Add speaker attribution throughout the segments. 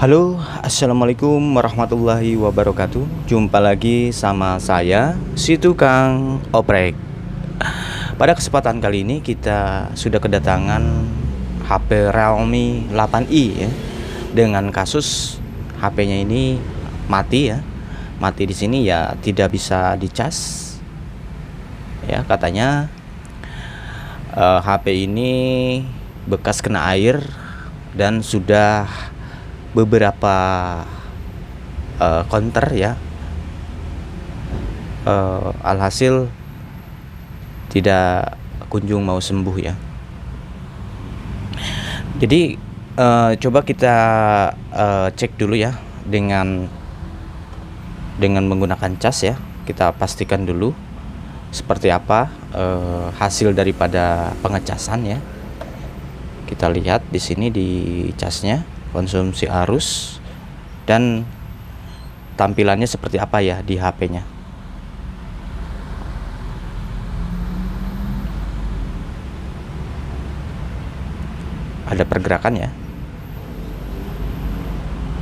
Speaker 1: Halo, assalamualaikum warahmatullahi wabarakatuh. Jumpa lagi sama saya, si tukang oprek. Pada kesempatan kali ini kita sudah kedatangan HP Realme 8i ya, dengan kasus HP-nya ini mati ya. Mati di sini ya, tidak bisa dicas. Ya, katanya HP ini bekas kena air dan sudah beberapa counter ya, alhasil tidak kunjung mau sembuh ya. Jadi coba kita cek dulu ya dengan menggunakan cas ya. Kita pastikan dulu seperti apa hasil daripada pengecasan ya. Kita lihat di sini di casnya, konsumsi arus dan tampilannya seperti apa ya di HP-nya. Ada pergerakan ya,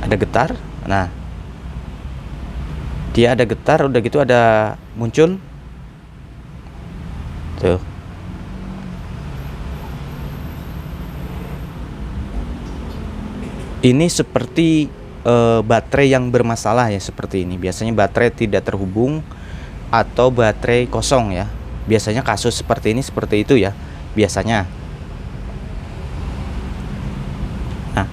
Speaker 1: ada getar. Nah, dia ada getar, udah gitu ada muncul tuh. Ini seperti baterai yang bermasalah ya, seperti ini. Biasanya baterai tidak terhubung atau baterai kosong ya. Biasanya kasus seperti ini seperti itu ya, biasanya. Nah,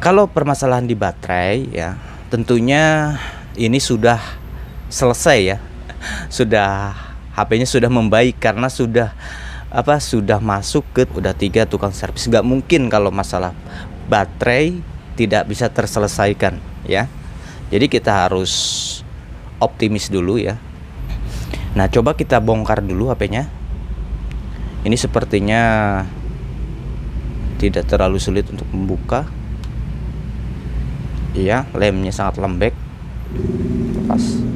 Speaker 1: kalau permasalahan di baterai ya, tentunya ini sudah selesai ya. Sudah, HP-nya sudah membaik karena sudah masuk ke udah 3 tukang servis. Nggak mungkin kalau masalah baterai tidak bisa terselesaikan ya. Jadi kita harus optimis dulu ya. Nah, coba kita bongkar dulu HP-nya. Ini sepertinya tidak terlalu sulit untuk membuka. Iya, lemnya sangat lembek. Lepas.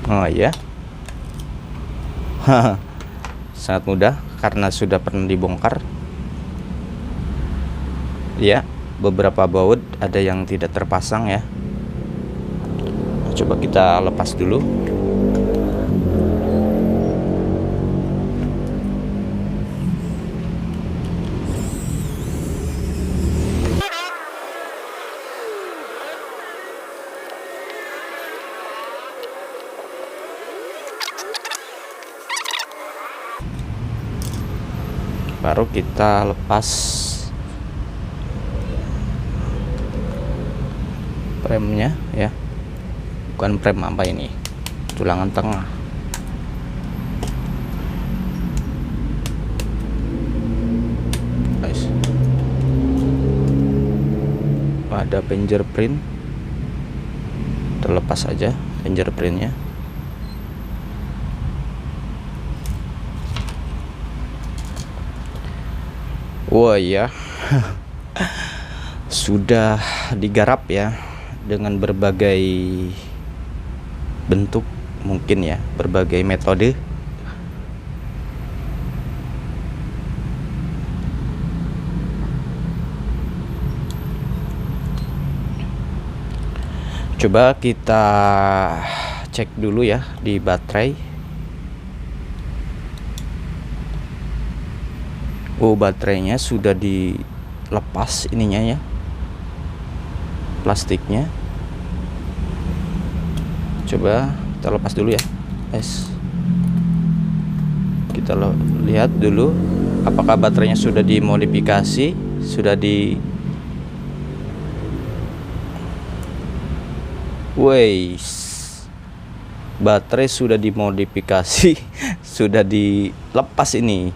Speaker 1: Oh iya, sangat mudah karena sudah pernah dibongkar. Ya, beberapa baut ada yang tidak terpasang ya. Coba kita lepas dulu. Baru kita lepas premnya ya. Bukan prem, apa ini, tulangan tengah. Guys, ada fingerprint, terlepas saja fingerprintnya. Wah ya, sudah digarap ya dengan berbagai bentuk, mungkin ya, berbagai metode. Coba kita cek dulu ya di baterai. Oh, baterainya sudah dilepas ininya ya, plastiknya. Coba kita lepas dulu ya guys. Kita lihat dulu apakah baterainya sudah dimodifikasi, sudah di baterai sudah dimodifikasi. Sudah dilepas ini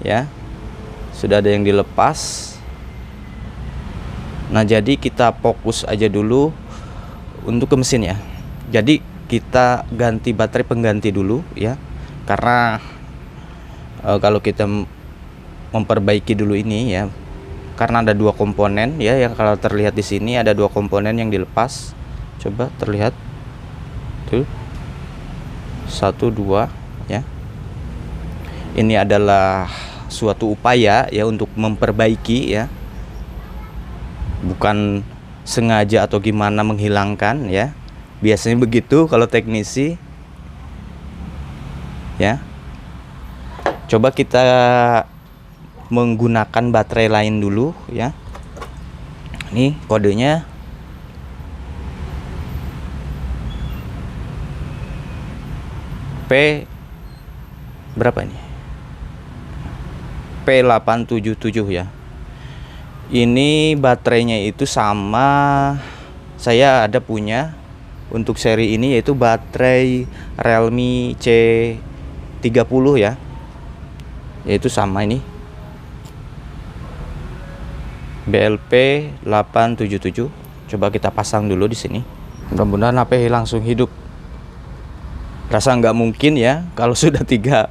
Speaker 1: ya, sudah ada yang dilepas. Nah, jadi kita fokus aja dulu untuk ke mesin ya. Jadi kita ganti baterai pengganti dulu ya, karena kalau kita memperbaiki dulu ini ya, karena ada 2 komponen ya, yang kalau terlihat di sini ada 2 komponen yang dilepas. Coba terlihat tuh 1 2 ya. Ini adalah suatu upaya ya untuk memperbaiki ya, bukan sengaja atau gimana menghilangkan ya. Biasanya begitu kalau teknisi ya. Coba kita menggunakan baterai lain dulu ya. Ini kodenya P berapa ini? P877 ya. Ini baterainya itu sama, saya ada punya untuk seri ini, yaitu baterai Realme C30 ya. Yaitu sama ini. BLP 877. Coba kita pasang dulu di sini. Mudah-mudahan HP langsung hidup. Rasa nggak mungkin ya, kalau sudah tiga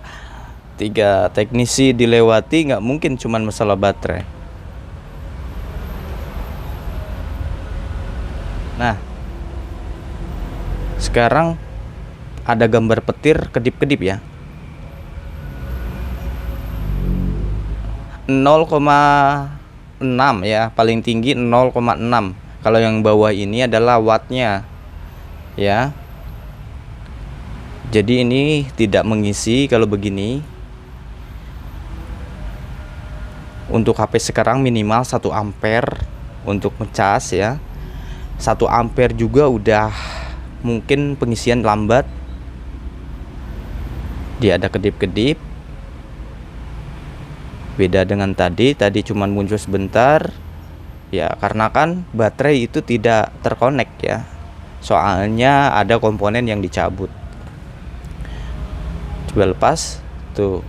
Speaker 1: teknisi dilewati, nggak mungkin cuman masalah baterai. Nah, sekarang ada gambar petir kedip-kedip ya. 0,6 ya, paling tinggi 0,6. Kalau yang bawah ini adalah wattnya ya. Jadi ini tidak mengisi kalau begini. Untuk HP sekarang minimal 1 ampere untuk ngecas ya. 1 ampere juga udah mungkin pengisian lambat. Dia ada kedip-kedip. Beda dengan tadi cuman muncul sebentar. Ya, karena kan baterai itu tidak terkonek ya. Soalnya ada komponen yang dicabut. Coba lepas tuh.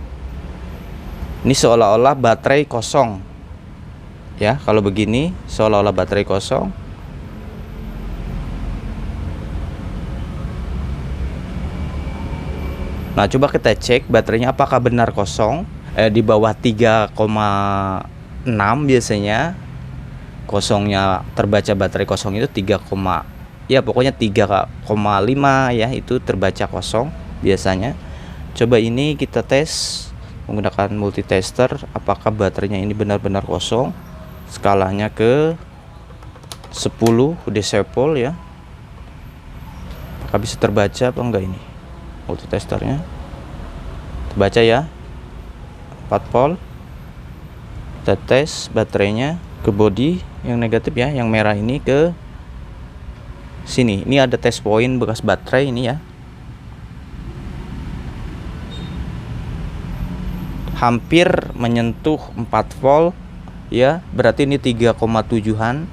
Speaker 1: Ini seolah-olah baterai kosong ya. Kalau begini seolah-olah baterai kosong. Nah, coba kita cek baterainya apakah benar kosong. Di bawah 3,6 biasanya kosongnya, terbaca baterai kosong itu 3, ya pokoknya 3,5 ya, itu terbaca kosong biasanya. Coba ini kita tes menggunakan multitester apakah baterainya ini benar-benar kosong. Skalanya ke 10 desibel ya. Apakah bisa terbaca apa enggak ini multitesternya? Terbaca ya, 4 volt. Kita tes baterainya ke body yang negatif ya, yang merah ini ke sini. Ini ada test point bekas baterai ini ya. Hampir menyentuh 4 volt ya, berarti ini 3,7an.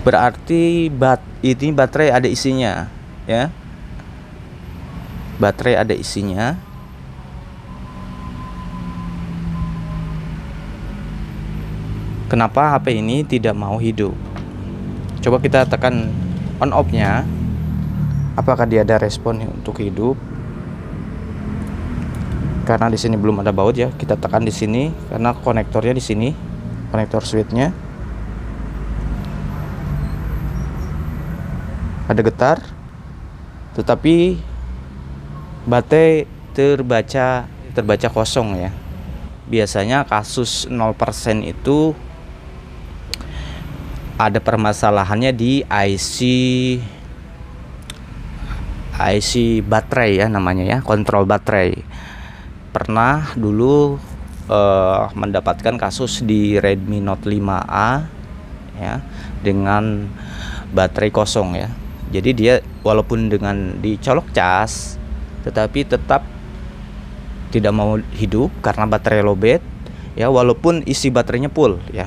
Speaker 1: Berarti ini baterai ada isinya ya. Baterai ada isinya. Kenapa HP ini tidak mau hidup? Coba kita tekan on off nya. Apakah dia ada respon untuk hidup? Karena di sini belum ada baut ya, kita tekan di sini karena konektornya di sini, konektor switchnya. Ada getar, tetapi baterai terbaca kosong ya. Biasanya kasus 0% itu ada permasalahannya di IC baterai ya, namanya ya, kontrol baterai. Pernah dulu mendapatkan kasus di Redmi Note 5A ya, dengan baterai kosong ya. Jadi dia walaupun dengan dicolok cas, tetapi tetap tidak mau hidup karena baterai lowbat ya, walaupun isi baterainya full ya,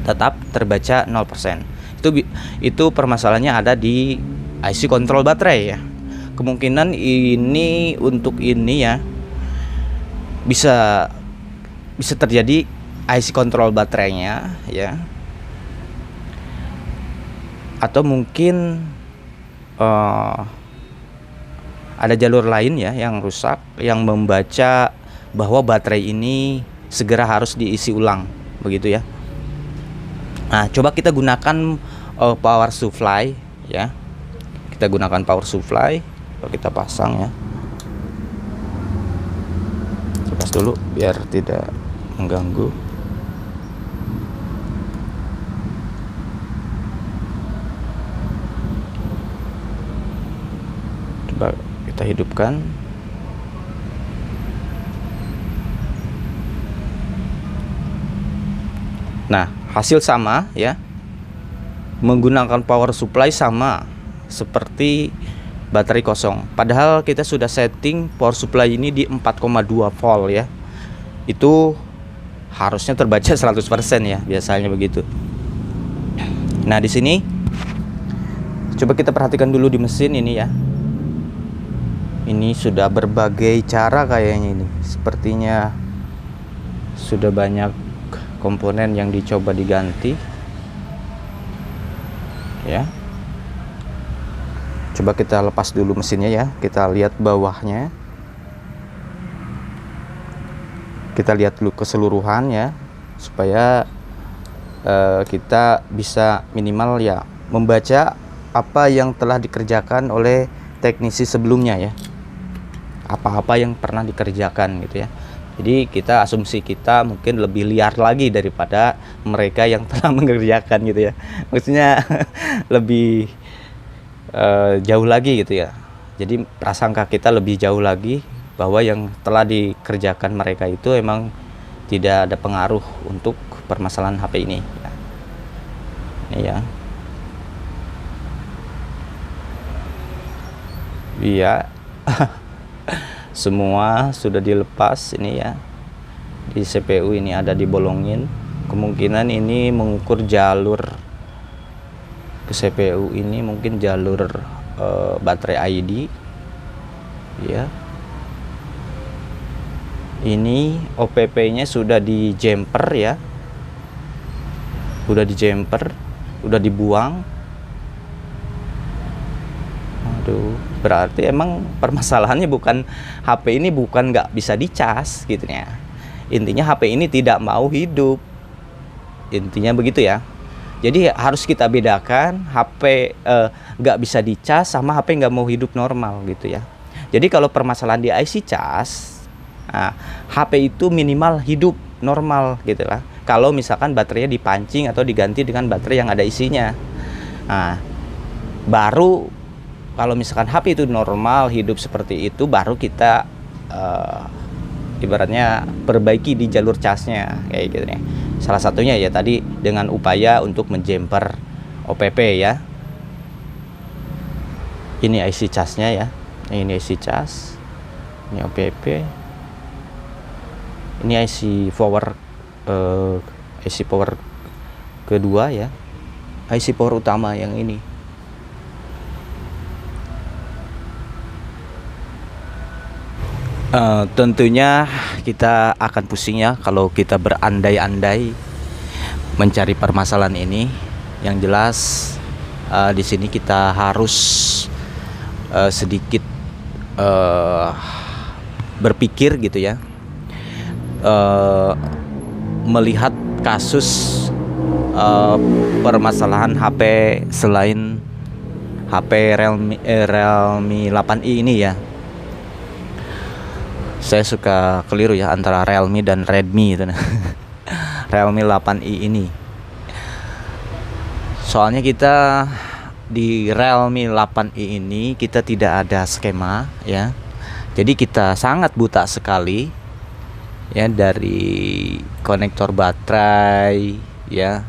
Speaker 1: tetap terbaca 0%. Itu permasalahannya ada di IC kontrol baterai ya. Kemungkinan ini untuk ini ya, bisa terjadi IC kontrol baterainya ya, atau mungkin ada jalur lain ya yang rusak, yang membaca bahwa baterai ini segera harus diisi ulang begitu ya. Nah, coba kita gunakan power supply ya. Kita gunakan power supply, kita pasang ya. Lepas dulu biar tidak mengganggu. Coba kita hidupkan. Nah, hasil sama ya. Menggunakan power supply sama seperti baterai kosong. Padahal kita sudah setting power supply ini di 4,2 volt ya. Itu harusnya terbaca 100% ya, biasanya begitu. Nah, di sini coba kita perhatikan dulu di mesin ini ya. Ini sudah berbagai cara kayaknya ini. Sepertinya sudah banyak komponen yang dicoba diganti ya. Coba kita lepas dulu mesinnya ya. Kita lihat bawahnya. Kita lihat dulu keseluruhan ya, supaya kita bisa minimal ya membaca apa yang telah dikerjakan oleh teknisi sebelumnya ya. Apa-apa yang pernah dikerjakan gitu ya. Jadi kita asumsi kita mungkin lebih liar lagi daripada mereka yang telah mengerjakan gitu ya. Maksudnya lebih jauh lagi gitu ya. Jadi prasangka kita lebih jauh lagi bahwa yang telah dikerjakan mereka itu emang tidak ada pengaruh untuk permasalahan HP ini. Ini ya. Iya. Semua sudah dilepas ini ya. Di CPU ini ada dibolongin. Kemungkinan ini mengukur jalur ke CPU ini, mungkin jalur baterai ID ya. Ini OPP-nya sudah di jumper ya. Udah di jumper, udah dibuang. Aduh, berarti emang permasalahannya bukan HP ini bukan nggak bisa dicas gitu ya. Intinya HP ini tidak mau hidup. Intinya begitu ya. Jadi harus kita bedakan HP nggak bisa dicas sama HP nggak mau hidup normal gitu ya. Jadi kalau permasalahan di IC cas, nah, HP itu minimal hidup normal gitu lah. Kalau misalkan baterainya dipancing atau diganti dengan baterai yang ada isinya. Nah, baru kalau misalkan HP itu normal hidup seperti itu, baru kita ibaratnya perbaiki di jalur casnya kayak gitu ya. Salah satunya ya tadi dengan upaya untuk menjumper OPP ya. Ini IC casnya ya. Ini IC cas. Ini OPP. Ini IC power kedua ya. IC power utama yang ini. Tentunya kita akan pusing ya kalau kita berandai-andai mencari permasalahan ini. Yang jelas di sini kita harus sedikit berpikir gitu ya, melihat kasus permasalahan HP selain HP Realme 8i ini ya. Saya suka keliru ya antara Realme dan Redmi itu. Realme 8i ini. Soalnya kita di Realme 8i ini kita tidak ada skema ya. Jadi kita sangat buta sekali ya dari konektor baterai ya.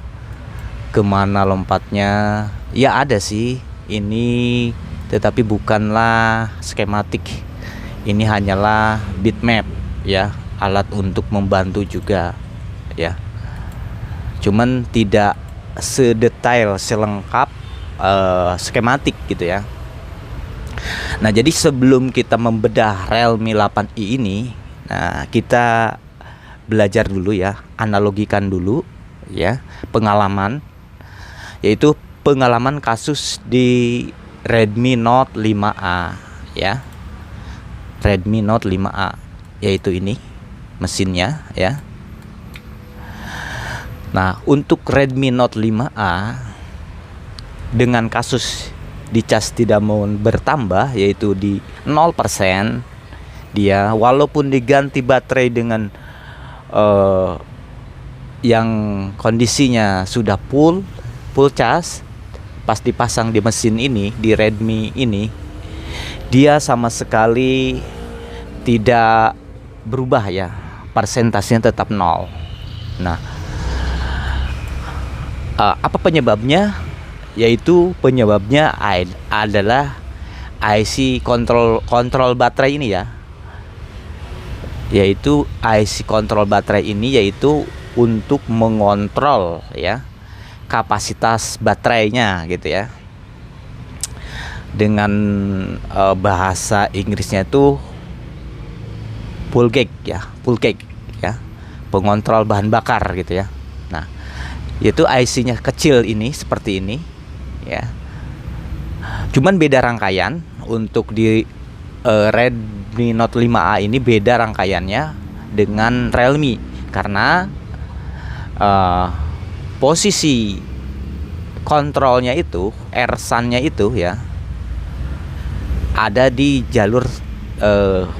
Speaker 1: Kemana lompatnya? Ya ada sih ini, tetapi bukanlah skematik. Ini hanyalah bitmap ya, alat untuk membantu juga ya. Cuman tidak sedetail, selengkap skematik gitu ya. Nah, jadi sebelum kita membedah Realme 8i ini, nah kita belajar dulu ya, analogikan dulu ya pengalaman, yaitu pengalaman kasus di Redmi Note 5A ya. Redmi Note 5A, yaitu ini mesinnya ya. Nah, untuk Redmi Note 5A dengan kasus dicas tidak mau bertambah, yaitu di 0%, dia walaupun diganti baterai dengan yang kondisinya sudah full cas, pas dipasang di mesin ini, di Redmi ini, dia sama sekali tidak berubah ya, persentasenya tetap 0. Nah, apa penyebabnya? Yaitu penyebabnya adalah IC kontrol baterai ini ya. Yaitu IC kontrol baterai ini yaitu untuk mengontrol ya kapasitas baterainya gitu ya. Dengan bahasa Inggrisnya itu full gauge ya, pengontrol bahan bakar gitu ya. Nah, yaitu IC-nya kecil ini seperti ini ya. Cuman beda rangkaian. Untuk di Redmi Note 5A ini beda rangkaiannya dengan Realme, karena posisi kontrolnya itu, ersannya itu ya, ada di jalur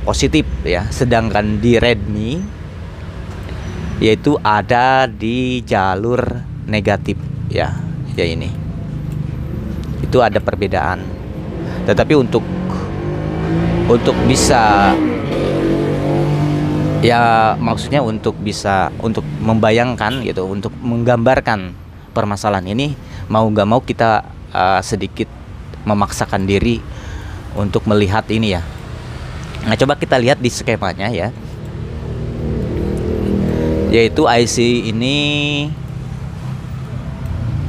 Speaker 1: positif ya, sedangkan di Redmi yaitu ada di jalur negatif ya. Ya ini, itu ada perbedaan. Tetapi untuk bisa ya, maksudnya untuk membayangkan gitu, untuk menggambarkan permasalahan ini, mau gak mau kita sedikit memaksakan diri untuk melihat ini ya. Nah, coba kita lihat di skemanya ya. Yaitu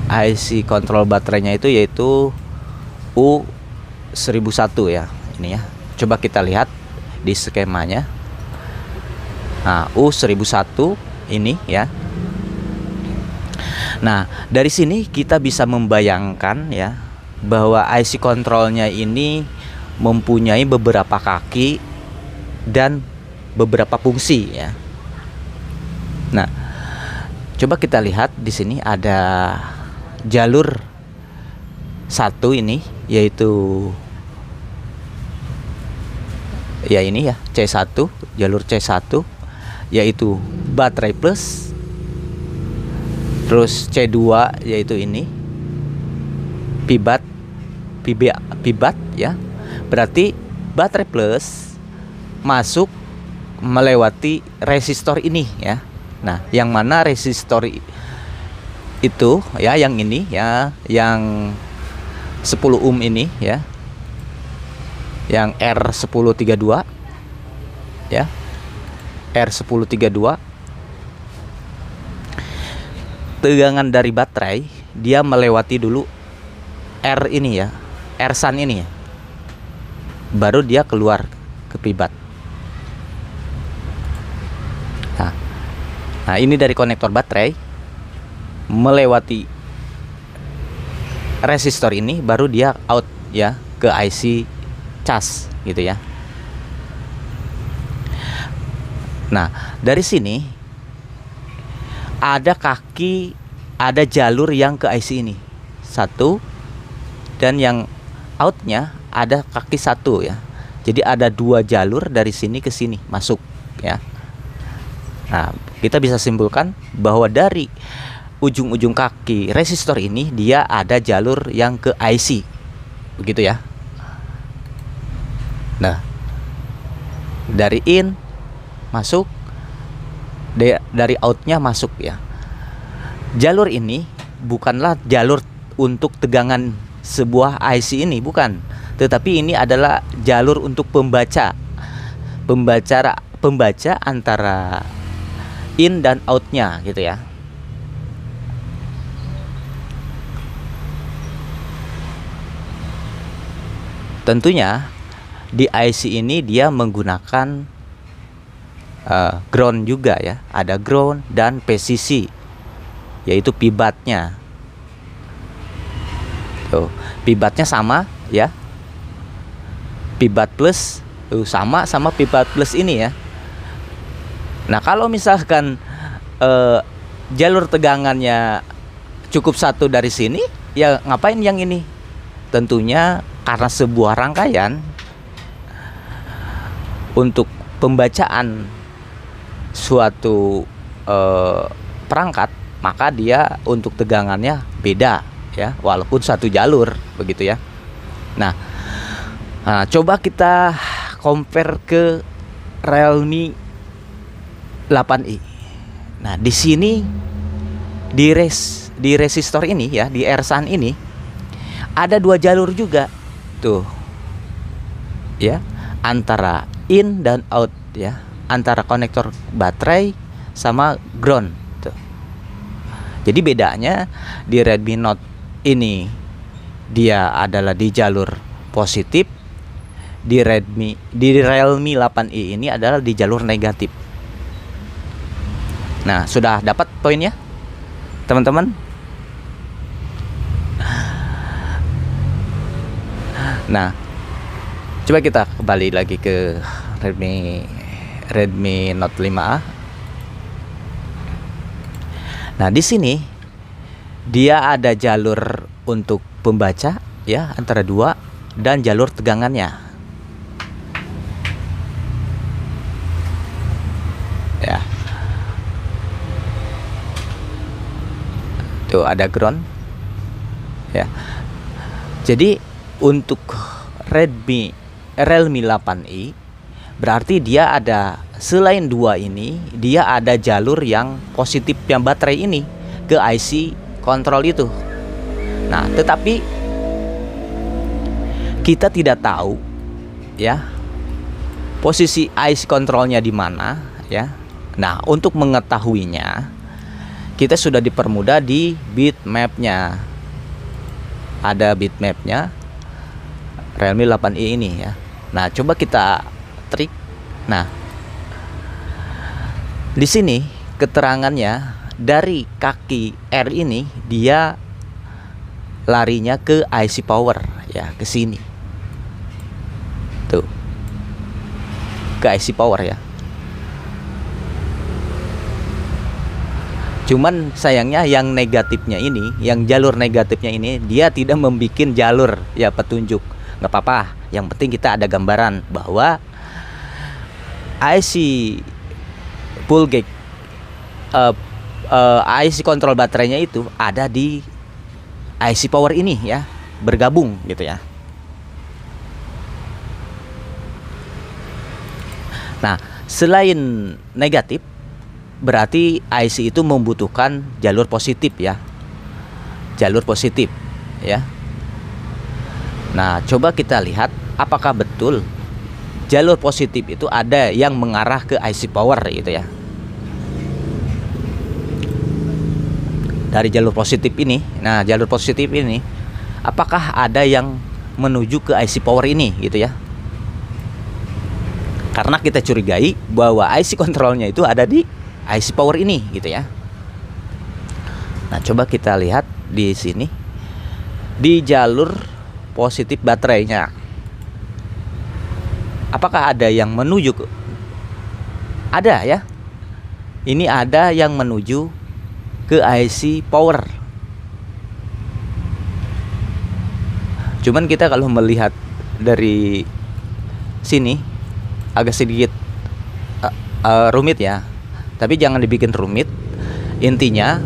Speaker 1: IC kontrol baterainya itu yaitu U1001 ya. Ini ya. Coba kita lihat di skemanya. Nah, U1001 ini ya. Nah, dari sini kita bisa membayangkan ya, bahwa IC kontrolnya ini mempunyai beberapa kaki dan beberapa fungsi ya. Nah, coba kita lihat di sini ada jalur satu ini, yaitu ya ini ya, C1, jalur C1, yaitu baterai plus. Terus C2 yaitu ini pibat ya. Berarti baterai plus masuk melewati resistor ini ya. Nah, yang mana resistor itu ya, yang ini ya, yang 10 ohm ini ya, yang R1032 ya, R1032. Tegangan dari baterai dia melewati dulu R ini ya, ersan ini ya, baru dia keluar ke pibat. Nah, ini dari konektor baterai melewati resistor ini, baru dia out ya ke IC cas gitu ya. Nah, dari sini ada kaki, ada jalur yang ke IC ini satu, dan yang outnya ada kaki satu ya. Jadi ada dua jalur dari sini ke sini masuk ya. Nah, kita bisa simpulkan bahwa dari ujung-ujung kaki resistor ini dia ada jalur yang ke IC, begitu ya. Nah, dari in masuk, dari outnya masuk ya. Jalur ini bukanlah jalur untuk tegangan sebuah IC ini, bukan. Tetapi ini adalah jalur untuk pembaca antara in dan outnya gitu ya. Tentunya di IC ini dia menggunakan ground juga ya, ada ground dan PCC, yaitu pibatnya. Tuh, pibatnya sama ya, pibat plus sama pibat plus ini ya. Nah, kalau misalkan jalur tegangannya cukup satu dari sini, ya ngapain yang ini? Tentunya karena sebuah rangkaian untuk pembacaan suatu perangkat, maka dia untuk tegangannya beda ya, walaupun satu jalur begitu ya. Nah, coba kita compare ke Realme 8i. Nah, di sini di resistor ini ya, di RSAN ini ada 2 jalur juga tuh ya, antara in dan out ya, antara konektor baterai sama ground tuh. Jadi bedanya di Redmi Note ini dia adalah di jalur positif, di Realme 8i ini adalah di jalur negatif. Nah, sudah dapat poinnya teman-teman? Nah, coba kita kembali lagi ke Redmi Note 5A. Nah, di sini dia ada jalur untuk pembaca ya, antara 2, dan jalur tegangannya. Ya. Tuh ada ground. Ya. Jadi untuk Realme 8i berarti dia ada, selain 2 ini, dia ada jalur yang positif yang baterai ini ke IC kontrol itu. Nah, tetapi kita tidak tahu ya posisi IC kontrolnya di mana ya. Nah, untuk mengetahuinya kita sudah dipermudah di bitmapnya. Ada bitmapnya Realme 8i ini ya. Nah, coba kita trik. Nah, di sini keterangannya dari kaki R ini dia larinya ke IC power ya, ke sini. Tuh. Ke IC power ya. Cuman sayangnya yang negatifnya ini, yang jalur negatifnya ini dia tidak membuat jalur ya petunjuk. Nggak apa-apa, yang penting kita ada gambaran bahwa IC full gate IC kontrol baterainya itu ada di IC power ini ya, bergabung gitu ya. Nah, selain negatif berarti IC itu membutuhkan jalur positif ya, jalur positif ya. Nah, coba kita lihat apakah betul jalur positif itu ada yang mengarah ke IC power gitu ya. Dari jalur positif ini, nah jalur positif ini apakah ada yang menuju ke IC power ini gitu ya. Karena kita curigai bahwa IC kontrolnya itu ada di IC power ini gitu ya. Nah, coba kita lihat di sini di jalur positif baterainya. Apakah ada yang menuju ke, ada ya. Ini ada yang menuju ke IC power. Cuman kita kalau melihat dari sini agak sedikit rumit ya. Tapi jangan dibikin rumit. Intinya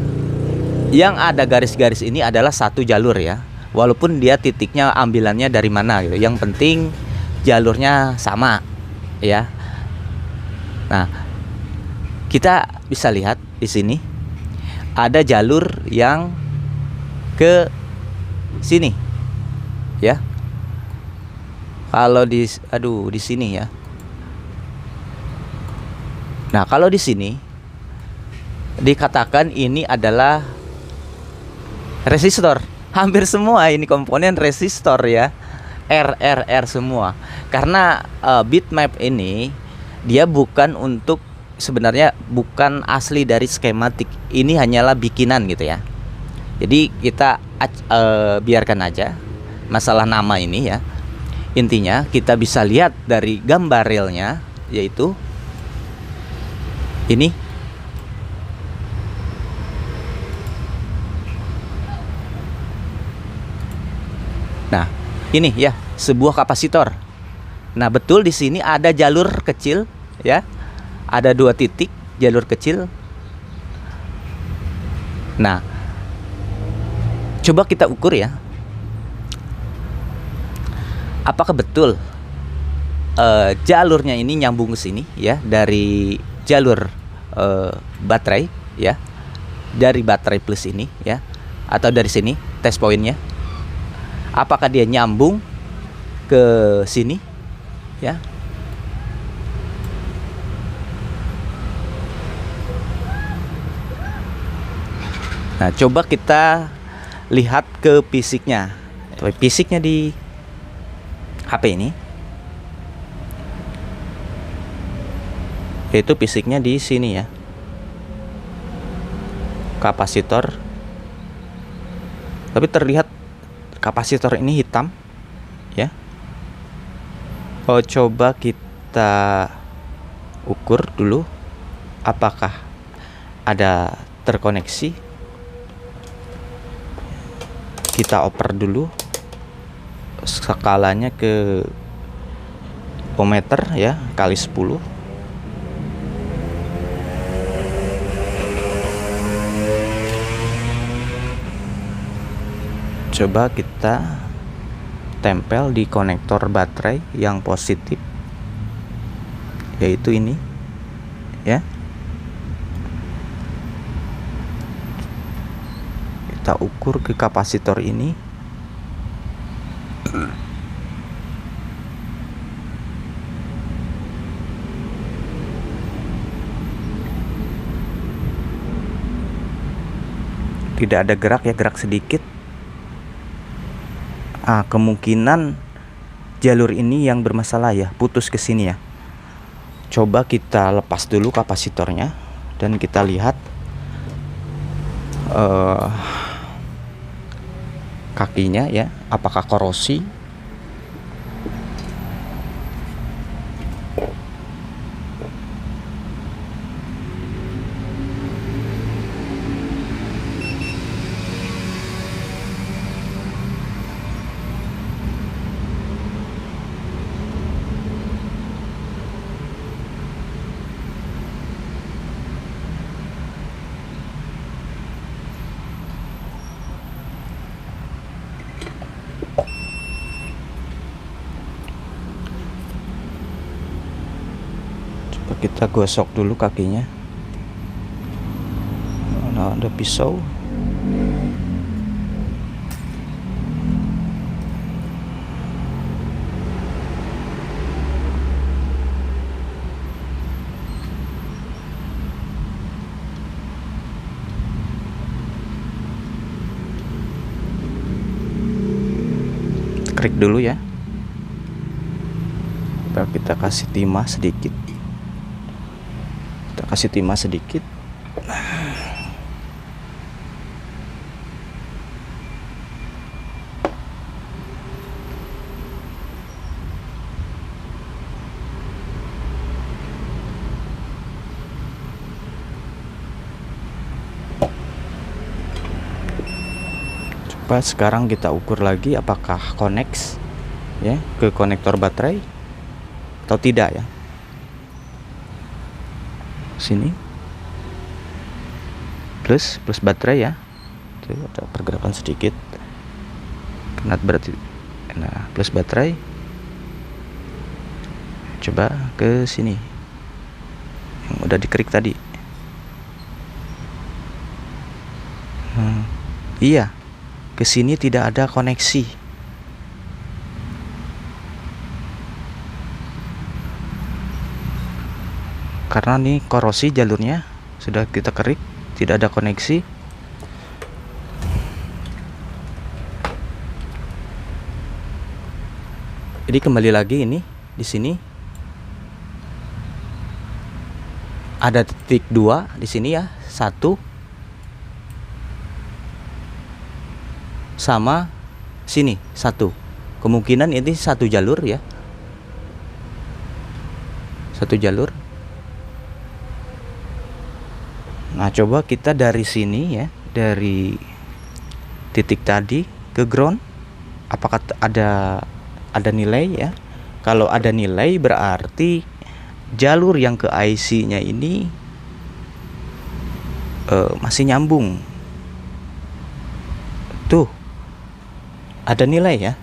Speaker 1: yang ada garis-garis ini adalah satu jalur ya. Walaupun dia titiknya ambilannya dari mana gitu. Yang penting jalurnya sama ya. Nah, kita bisa lihat di sini ada jalur yang ke sini ya. Kalau di sini ya. Nah, kalau di sini dikatakan ini adalah resistor. Hampir semua ini komponen resistor ya. R semua. Karena bitmap ini dia bukan untuk, sebenarnya bukan asli dari skematik. Ini hanyalah bikinan gitu ya. Jadi kita biarkan aja masalah nama ini ya. Intinya kita bisa lihat dari gambar realnya, yaitu ini. Nah, ini ya sebuah kapasitor. Nah, betul di sini ada jalur kecil ya. Ada 2 titik jalur kecil. Nah, coba kita ukur ya. Apakah betul jalurnya ini nyambung ke sini ya, dari jalur baterai ya, dari baterai plus ini ya, atau dari sini test pointnya, apakah dia nyambung ke sini ya. Nah, coba kita lihat ke fisiknya. Fisiknya di HP ini, yaitu fisiknya di sini ya, kapasitor. Tapi terlihat kapasitor ini hitam ya. Oh, coba kita ukur dulu apakah ada terkoneksi. Kita oper dulu skalanya ke ohmmeter ya, kali 10. Coba kita tempel di konektor baterai yang positif, yaitu ini ya. Kita ukur ke kapasitor ini. Tidak ada gerak ya, gerak sedikit. Kemungkinan jalur ini yang bermasalah ya, putus ke sini ya. Coba kita lepas dulu kapasitornya dan kita lihat kakinya ya, apakah korosi. Kita gosok dulu kakinya. Nah, ada pisau. Klik dulu ya. Kita kasih timah sedikit. Kasih timah sedikit. Coba sekarang kita ukur lagi apakah connect ya ke konektor baterai atau tidak ya. Sini plus baterai ya. Tuh, ada pergerakan sedikit. Kena berarti. Nah, plus baterai. Coba ke sini. Yang udah dikerik tadi. Iya. Ke sini tidak ada koneksi. Karena nih korosi jalurnya sudah kita kerik, tidak ada koneksi. Jadi kembali lagi ini di sini ada titik 2 di sini ya, 1 sama sini 1. Kemungkinan ini satu jalur ya, satu jalur. Nah, coba kita dari sini ya, dari titik tadi ke ground. apakah ada nilai ya. Kalau ada nilai berarti jalur yang ke IC-nya ini masih nyambung. Tuh, ada nilai ya.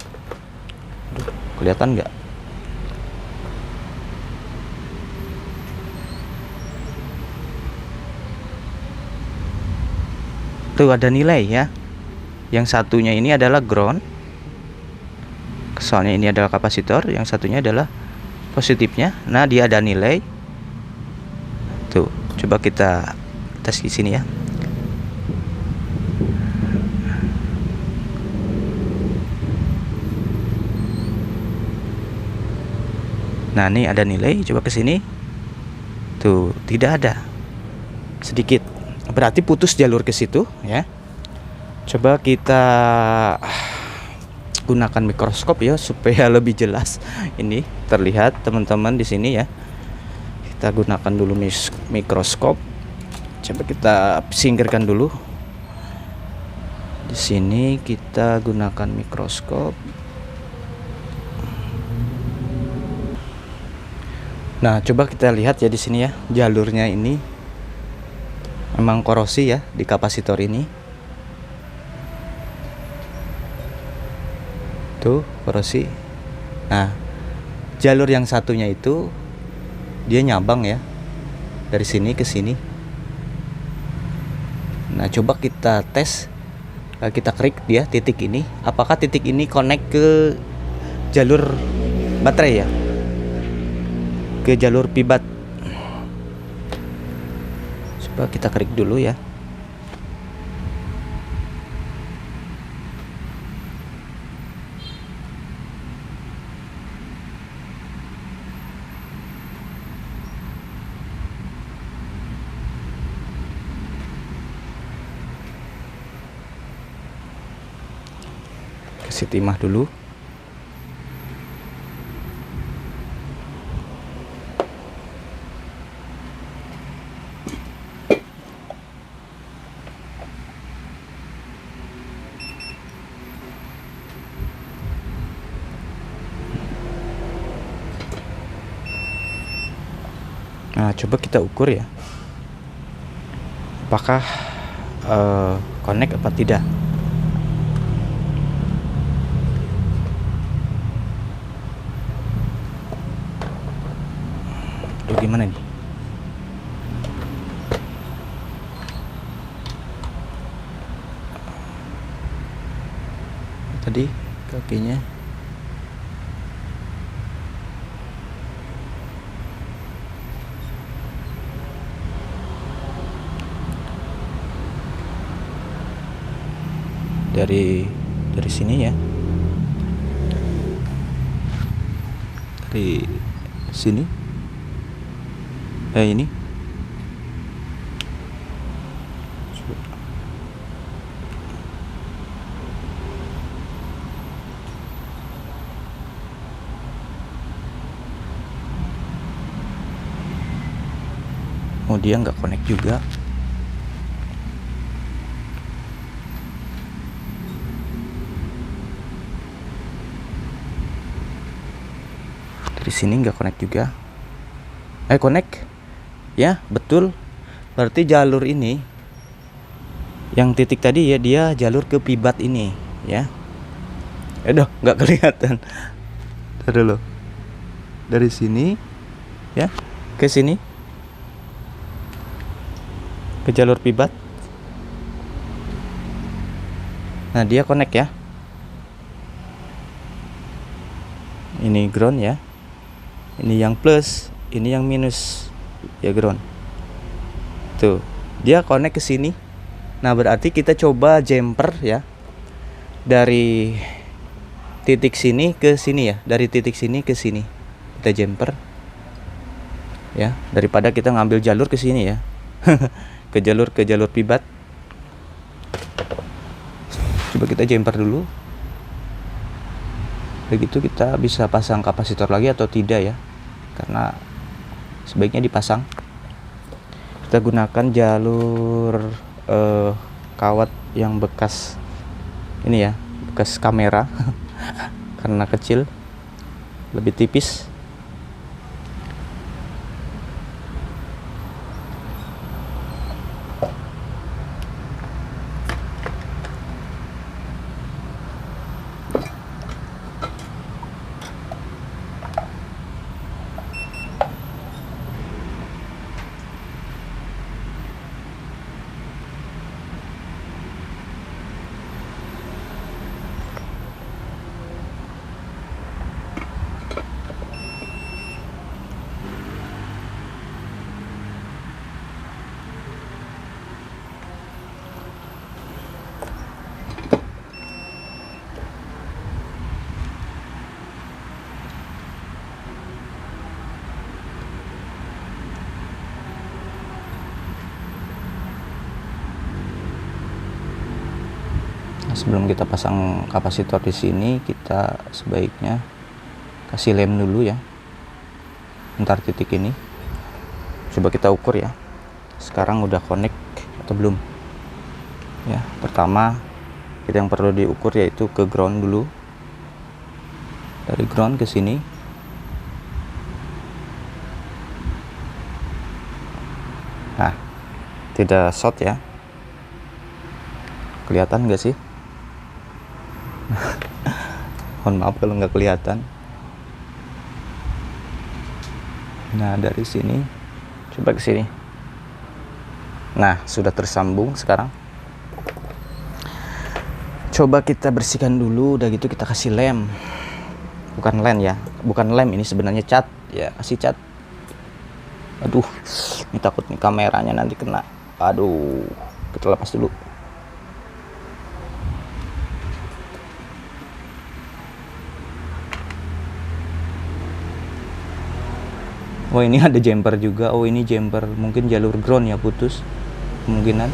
Speaker 1: Aduh, kelihatan nggak? Tuh ada nilai ya. Yang satunya ini adalah ground. Soalnya ini adalah kapasitor, yang satunya adalah positifnya. Nah, dia ada nilai. Tuh, coba kita tes di sini ya. Nah, ini ada nilai, coba ke sini. Tuh, tidak ada. Sedikit. Berarti putus jalur ke situ ya. Coba kita gunakan mikroskop ya supaya lebih jelas ini terlihat teman-teman di sini ya. Kita gunakan dulu mikroskop. Coba kita singkirkan dulu. Di sini kita gunakan mikroskop. Nah, coba kita lihat ya di sini ya, jalurnya ini memang korosi ya di kapasitor ini. Tuh, korosi. Nah, jalur yang satunya itu dia nyambang ya. Dari sini ke sini. Nah, coba kita tes. Kita klik dia titik ini. Apakah titik ini connect ke jalur baterai ya? Ke jalur pibat. Coba kita klik dulu ya. Kasih timah dulu. Nah, coba kita ukur ya. Apakah connect apa tidak? Aduh, gimana nih? Tadi kakinya dari sini ya, dari sini ini oh, dia nggak connect juga. Di sini nggak connect juga. Connect ya, betul. Berarti jalur ini yang titik tadi ya, dia jalur ke pibat ini ya. Nggak kelihatan. Tadi dulu dari sini ya ke sini ke jalur pibat. Nah, dia connect ya. Ini ground ya. Ini yang plus, ini yang minus ya, ground. Tuh, dia connect ke sini. Nah, berarti kita coba jumper ya. Dari titik sini ke sini ya, dari titik sini ke sini. Kita jumper. Ya, daripada kita ngambil jalur ke sini ya. ke jalur pibat. Coba kita jumper dulu. Begitu kita bisa pasang kapasitor lagi atau tidak ya, karena sebaiknya dipasang. Kita gunakan jalur kawat yang bekas ini ya, bekas kamera. karena kecil, lebih tipis. Sebelum kita pasang kapasitor di sini, kita sebaiknya kasih lem dulu ya. Ntar titik ini coba kita ukur ya, sekarang udah connect atau belum ya. Pertama kita yang perlu diukur yaitu ke ground dulu, dari ground ke sini. Nah, tidak short ya, kelihatan nggak sih? Mohon maaf kalau nggak kelihatan. Nah, dari sini coba ke sini. Nah, sudah tersambung sekarang. Coba kita bersihkan dulu, udah gitu kita kasih lem. Bukan lem ya, bukan lem, ini sebenarnya cat ya, kasih cat. Aduh, ini takut nih kameranya nanti kena. Aduh, kita lepas dulu. Oh, ini ada jumper juga. Oh, ini jumper, mungkin jalur ground ya putus kemungkinan.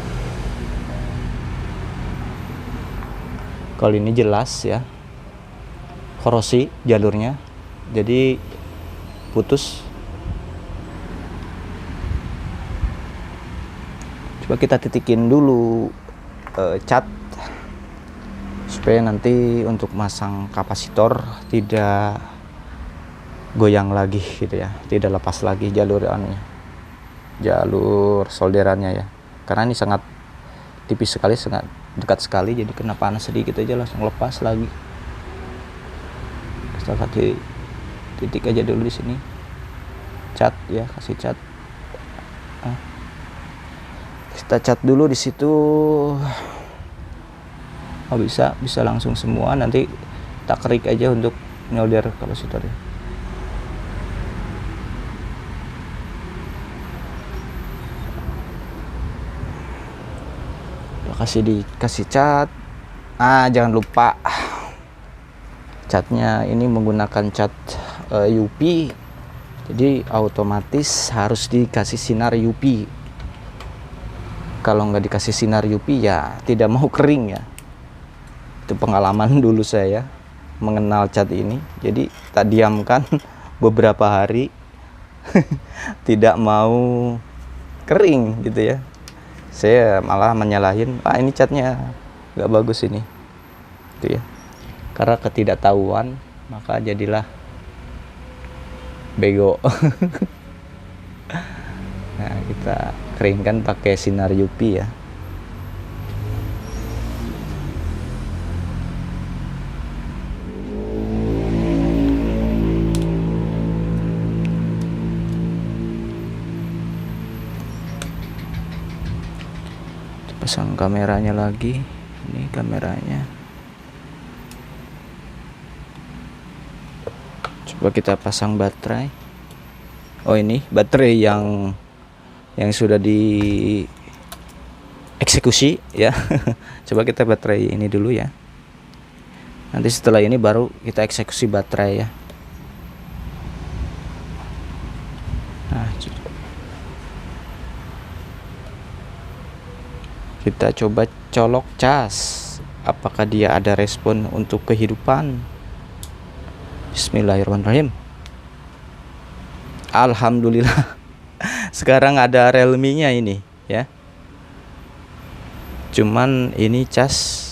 Speaker 1: Kalau ini jelas ya, korosi jalurnya, jadi putus. Coba kita titikin dulu cat supaya nanti untuk masang kapasitor tidak goyang lagi gitu ya, tidak lepas lagi jalur solderannya ya, karena ini sangat tipis sekali, sangat dekat sekali, jadi kena panas sedikit aja langsung lepas lagi. Kita kasih titik aja dulu di sini, cat ya, kasih cat. Kita cat dulu di situ. Oh, bisa langsung semua, nanti kita kerik aja untuk nyolder kapasitornya. Dikasih cat. Jangan lupa catnya ini menggunakan cat UV, jadi otomatis harus dikasih sinar UV. Kalau nggak dikasih sinar UV ya tidak mau kering ya. Itu pengalaman dulu saya mengenal cat ini, jadi tak diamkan beberapa hari tidak mau kering gitu ya. Saya malah menyalahin, ini catnya nggak bagus ini, gitu ya. Karena ketidaktahuan maka jadilah bego. Nah, kita keringkan pakai sinar UV ya. Pasang kameranya lagi, ini kameranya. Coba kita pasang baterai. Oh, ini baterai yang sudah di eksekusi ya. Coba kita baterai ini dulu ya, nanti setelah ini baru kita eksekusi baterai ya. Nah, kita coba colok cas, apakah dia ada respon untuk kehidupan. Bismillahirrahmanirrahim. Alhamdulillah. Sekarang ada relminya ini ya. Cuman ini cas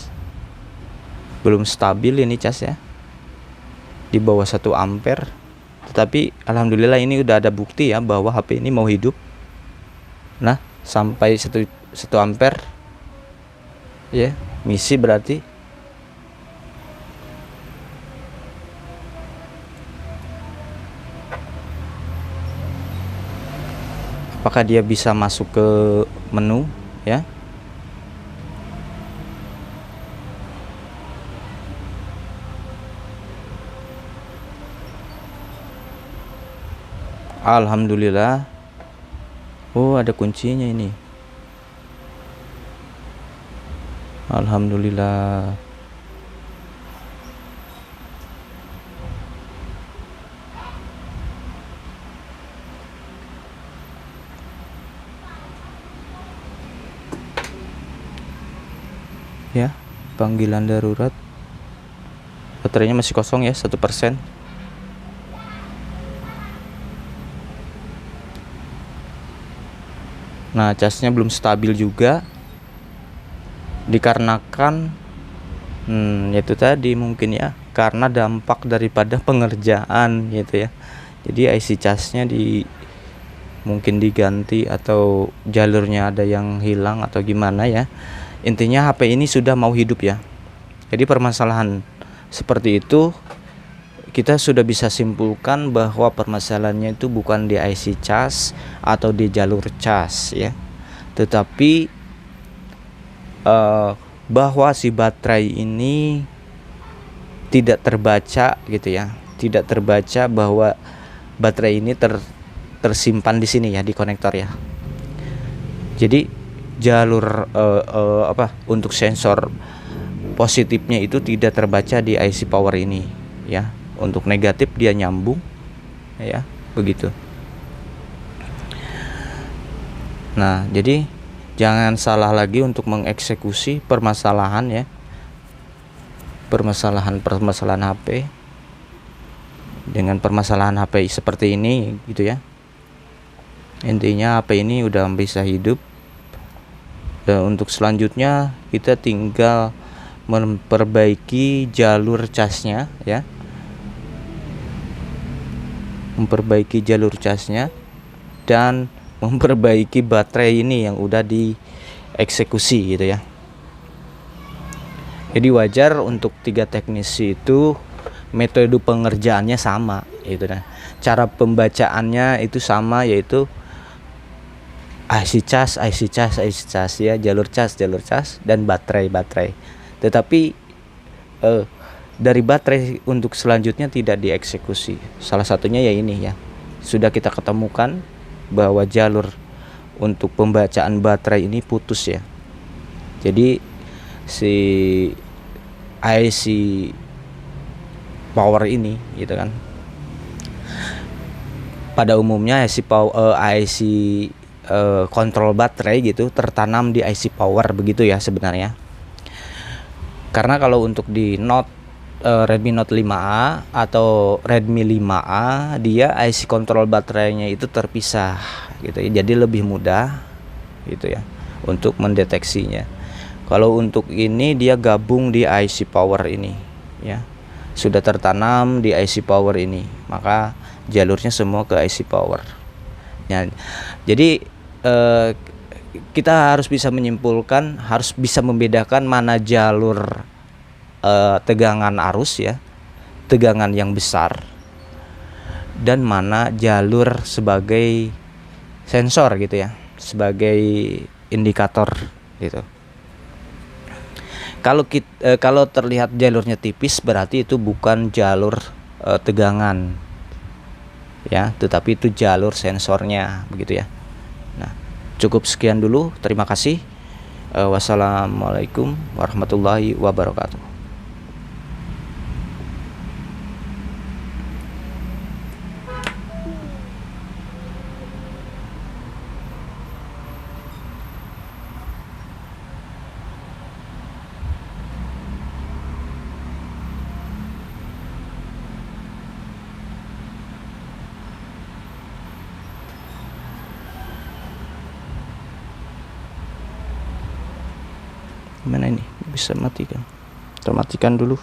Speaker 1: belum stabil ini cas ya. di bawah 1 ampere. Tetapi alhamdulillah ini udah ada bukti ya bahwa HP ini mau hidup. Nah, sampai 1 ampere ya, misi berarti. Apakah dia bisa masuk ke menu ya? Alhamdulillah. Oh, ada kuncinya ini. Alhamdulillah. Ya, panggilan darurat. Baterainya masih kosong ya, 1%. Nah, casnya belum stabil juga, dikarenakan itu tadi mungkin ya, karena dampak daripada pengerjaan gitu ya. Jadi IC casnya mungkin diganti atau jalurnya ada yang hilang atau gimana ya. Intinya HP ini sudah mau hidup ya. Jadi permasalahan seperti itu kita sudah bisa simpulkan bahwa permasalahannya itu bukan di IC cas atau di jalur cas ya, tetapi bahwa si baterai ini tidak terbaca gitu ya, tidak terbaca bahwa baterai ini tersimpan di sini ya, di konektor ya. Jadi jalur untuk sensor positifnya itu tidak terbaca di IC power ini ya. Untuk negatif dia nyambung ya, begitu. Nah, jadi jangan salah lagi untuk mengeksekusi permasalahan ya, permasalahan HP dengan permasalahan HP seperti ini gitu ya. Intinya HP ini udah bisa hidup. Dan untuk selanjutnya kita tinggal memperbaiki jalur casnya ya, memperbaiki jalur casnya dan memperbaiki baterai ini yang udah dieksekusi gitu ya. Jadi wajar untuk 3 teknisi itu metode pengerjaannya sama gitu nah. Cara pembacaannya itu sama, yaitu IC cas ya, jalur cas dan baterai. Tetapi dari baterai untuk selanjutnya tidak dieksekusi. Salah satunya ya ini ya, sudah kita ketemukan bahwa jalur untuk pembacaan baterai ini putus ya. Jadi si IC power ini gitu kan, pada umumnya IC kontrol baterai gitu tertanam di IC power begitu ya sebenarnya. Karena kalau untuk di Redmi Note 5A atau Redmi 5A, dia IC kontrol baterainya itu terpisah gitu ya, jadi lebih mudah gitu ya untuk mendeteksinya. Kalau untuk ini dia gabung di IC power ini ya, sudah tertanam di IC power ini, maka jalurnya semua ke IC power ya. Jadi kita harus bisa menyimpulkan, harus bisa membedakan mana jalur tegangan arus ya, tegangan yang besar, dan mana jalur sebagai sensor gitu ya, sebagai indikator gitu. Kalau terlihat jalurnya tipis, berarti itu bukan jalur tegangan ya, tetapi itu jalur sensornya begitu ya. Nah, cukup sekian dulu, terima kasih. Wassalamualaikum warahmatullahi wabarakatuh. Mana ini bisa matikan? Kita matikan dulu.